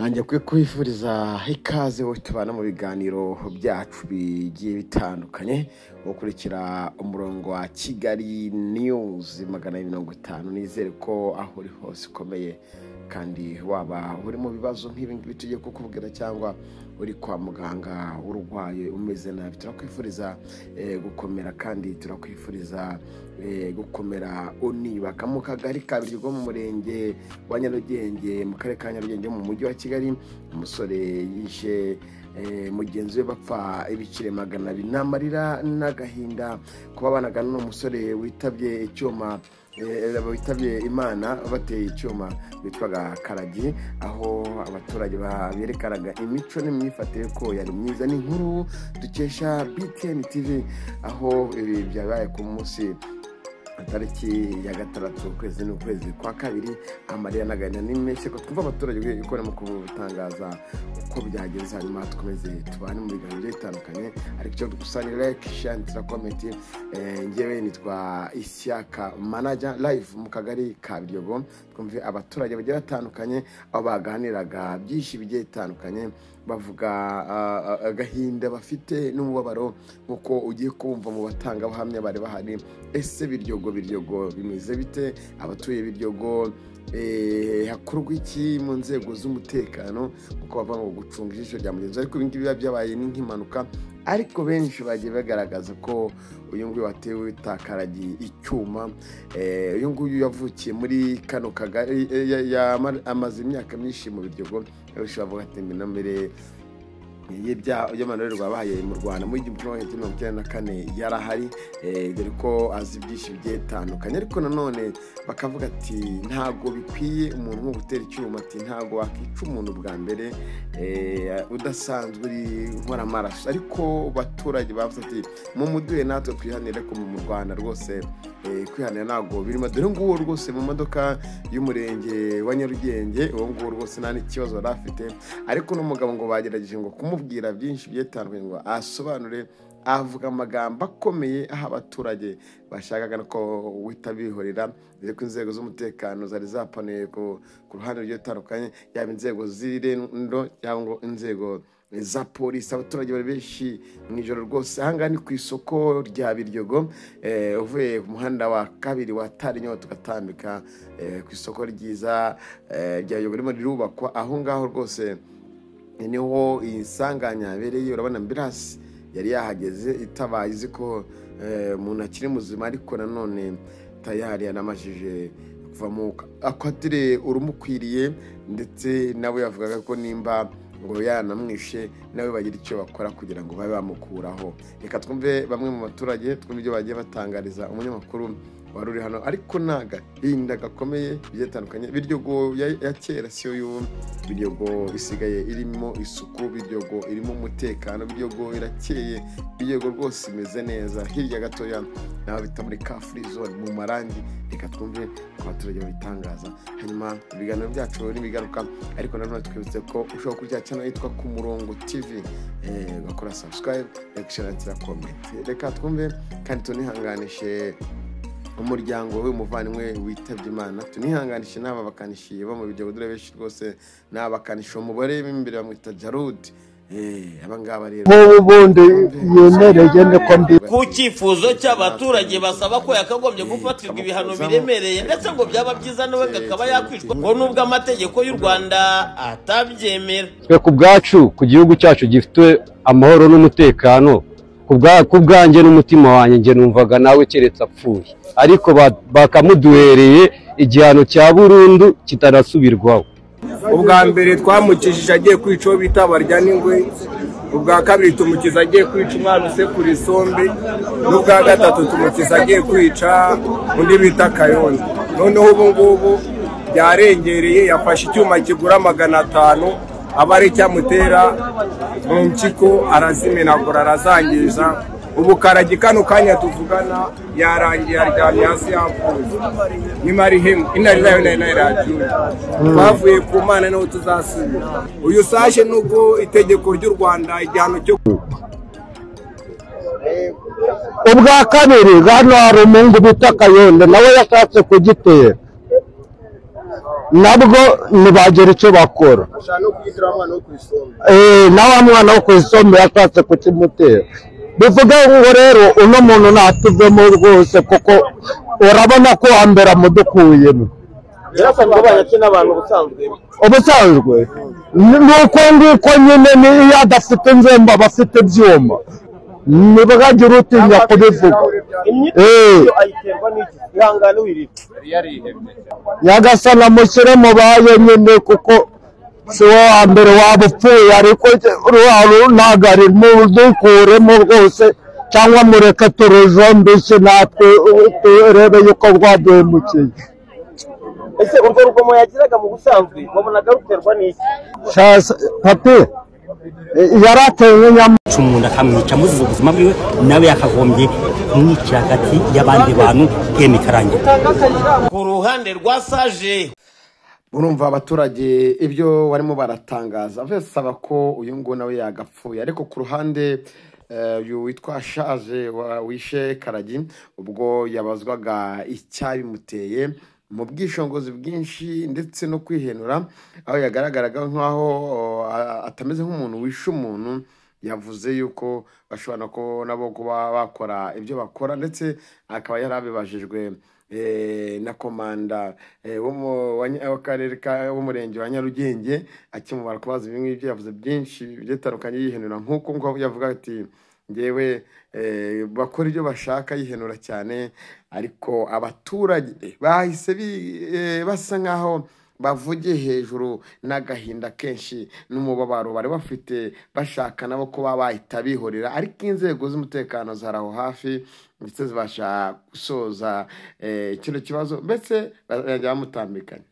Nanjye kwifuriza ikaze wo tubana mu biganiro byacu bigiye bitandukanye gukurikira umurongo wa Kigali News 150. Nizere ko aho uri hose ukomeye kandi waba uri mu bibazo nk'ibi ngibi tugiye kukubwira cyangwa uri kwa muganga urwaye umeze nabi, turakwifuriza gukomera kandi turakwifuriza gukomera unibaka mu kagari kabiri go mu murenge wa Nyarugenge mu karere ka Nyarugenge mu mujyi wa Kigali. Umusore yishe mugenzi we bapfa ibicire 200 n'amarira n'agahinda kuba banaga n'umusore witabye icyuma witabye Imana bateye icyuma witwaga Karagi, aho abaturage berekanaga imico n'imyifatire ko yari myiza. Ni inkuru dukesha BTN TV, aho ibi byabaye ku munsi tariki ya 6 ukwezi kwa kabiri. Amarira n'agahinda n'imeshye ko twumva abaturage ikora mu kubutangaza uko byagenze, hanyuma tukomeze tubane mu biganiro bitandukanye. Ariko cyo dukusanira like, share na comment. Ngewe nitwa Isiaka Manager live mu kagari ka Biryogo. Twumve abaturage bagiye batandukanye aho baganiraga byinshi bigiye bitandukanye, bavuga agahinda bafite n'umubabaro uko ugiye kumva mu batanga buhamya bari bahari. Ese Biryogo bimeze bite? Abatuye Biryogo hakorwa iki mu nzego z'umutekano kuko bava ngo gucunga ijisho rya mugenzi? Ariko ibingi biba byabaye nk'impanuka, ariko benshi bagiye bagaragaza ko uyu nguyu watewe Karagi icyuma. Uyu nguyu yavukiye muri kano kagari, amaze imyaka myinshi mu Biryogo. Bavuga ati mbere y'amanurerwa bahaye mu Rwanda muri 1994 yarahari, dore ko azi byinshi bigiye bitandukanye. Ariko nanone bakavuga ati ntago bikwiye umuntu nko gutera icyuma, ati ntago wakica umuntu bwa mbere udasanzwe uri nkora amaraso. Ariko baturage bavuze ati mu muduhe natwe twihanire ko mu Rwanda rwose kwihanira ntago birimo, dore nguwo rwose mu modoka y'umurenge wa Nyarugenge uwo nguwo rwose nta n'ikibazo yari afite. Ariko n'umugabo ngo bagerageje ngo kumubwira byinshi byetandukanye ngo asobanure, avuga amagambo akomeye aho abaturage bashakaga ko witabihorera. Dore ko inzego z'umutekano zari zapanuye ku ruhande rugiye rutandukanye, yaba inzego z'irendo cyangwa inzego za polisi. Abaturage bari benshi mu ijoro rwose. Ahanga ni ku isoko rya Biryogo, uvuye ku muhanda wa kabiri wa Tarinyo tugatambika ku isoko ryiza rya Biryogo ririmo rirubakwa. Aho ngaho rwose niho insanganya yabereye. Urabona ambulance yari yahageze itabaye izi ko umuntu akiri muzima, ariko nanone tayari yanamajije kuvamuka akwatire urumukwiriye, ndetse nawe yavugaga ko nimba ngo yanamwishe nawe bagira icyo bakora kugira ngo babe bamukuraho. Reka twumve bamwe mu baturage, twumve ibyo bagiye batangariza umunyamakuru wari uri hano. Ariko n'agahinda gakomeye byetandukanye. Biryogo ya kera siyo y'ubu. Biryogo isigaye irimo isuku, Biryogo irimo umutekano, Biryogo irakeye, Biryogo rwose imeze neza. Hirya gatoya naho bita muri ka free zone mu Marangi. Reka twumve abaturage babitangaza, hanyuma ibiganiro byacu nibigaruka. Ariko nanone twibutse ko ushobora kurya channel yitwa Ku Murongo TV, gakora subscribe, like, share na comment. Reka twumve kandi tunihanganishe umuryango w'umuvandimwe witabye Imana. Tunihanganishe n'aba bakanishiye bo mu Biryogo, dore benshi rwose n'abakanisha umubare imbere bamwita Jarud. Abangaba rero ubundi yemereye ne ko mbi ku cyifuzo cy'abaturage basaba ko yakagombye gufatirwa ibihano biremereye, ndetse ngo byaba byiza nawe akaba yakwicwa ngo nubwo amategeko y'u Rwanda atabyemera. Twe ku bwacu, ku gihugu cyacu gifite amahoro n'umutekano, ku bwanjye n'umutima wanjye nge numvaga nawe keretse apfuye, ariko bakamuduhereye igihano cya burundu kitarasubirwaho. Ubwa mbere twamukishije agiye kwica uwo bita barya n'ingwe, ubwa kabiri tumukiza agiye kwica umwana usekura isombe, n'ubwa gatatu tumukiza agiye kwica undi bita Kayondo. Noneho ubu ngubu byarengereye, yafashe icyuma kigura 500, aba ari cyamutera mu mpyiko, arazimenagura, arazangiza. Ubu Karagi kano kanya tuvugana yarangiye, aryamye hasi yapfuye. Nyuma ari hemu inarirayo nayiragiye, bavuye ku Mana naho tuzasubira. Uyu sashe nuko itegeko ry'u Rwanda igihano cyo ubwa kabiri hano hari umungu bita Kayondo nawe yashatse kugitera. nabwo ntibagera icyo bakora na wa mwana wo ku isombe yashatse kukimutera bivuga ngo rero uno muntu natuvemo rwose kuko urabona ko hambere amudukuyemo yarasanzwe abanye n'abantu ubusanzwe nuko nguko nyine niyo adafite inzembe aba afite ibyuma ntibwagira utinya kubivuga nyagasana mushyire mu baye nyine kuko si wo wa mbere waba upfuye ariko ntabwo ari mudukuremo rwose cyangwa mureke turujombishe natwe turebe yuko rwaduhemukiye. ese urwo rugomo yagiraga mu busanzwe wabonaga ruterwa n'iki? papi yaratewe nk'inyamuca umuntu akamwica muzize ubuzima bwiwe nawe yakagombye kumwicira hagati y'abandi bantu bw'imikarange. Ku ruhande rwa Sage urumva abaturage ibyo barimo baratangaza basaba ko uyu ngo nawe yagapfuye ariko ku ruhande witwa Sage wishe Karagi ubwo yabazwaga icyabimuteye mu bwishongozi bwinshi ndetse no kwihenura aho yagaragaraga nk'aho atameze nk'umuntu wishe umuntu yavuze yuko bashobora ko nabo kuba bakora ibyo bakora ndetse akaba yarabibajijwe na komanda w'akarere w'umurenge wa Nyarugenge akimubara kubaza bimwe ibyo yavuze byinshi bitandukanye yihenura nk'uko yavuga ati ngewe bakora ibyo bashaka yihenura cyane ariko abaturage bahise basa nkaho bavuge hejuru n'agahinda kenshi n'umubabaro bari bafite bashaka nabo kuba bahita bihorera ariko inzego z'umutekano zari aho hafi ndetse zibasha gusoza kino kibazo mbese bamutambikanye.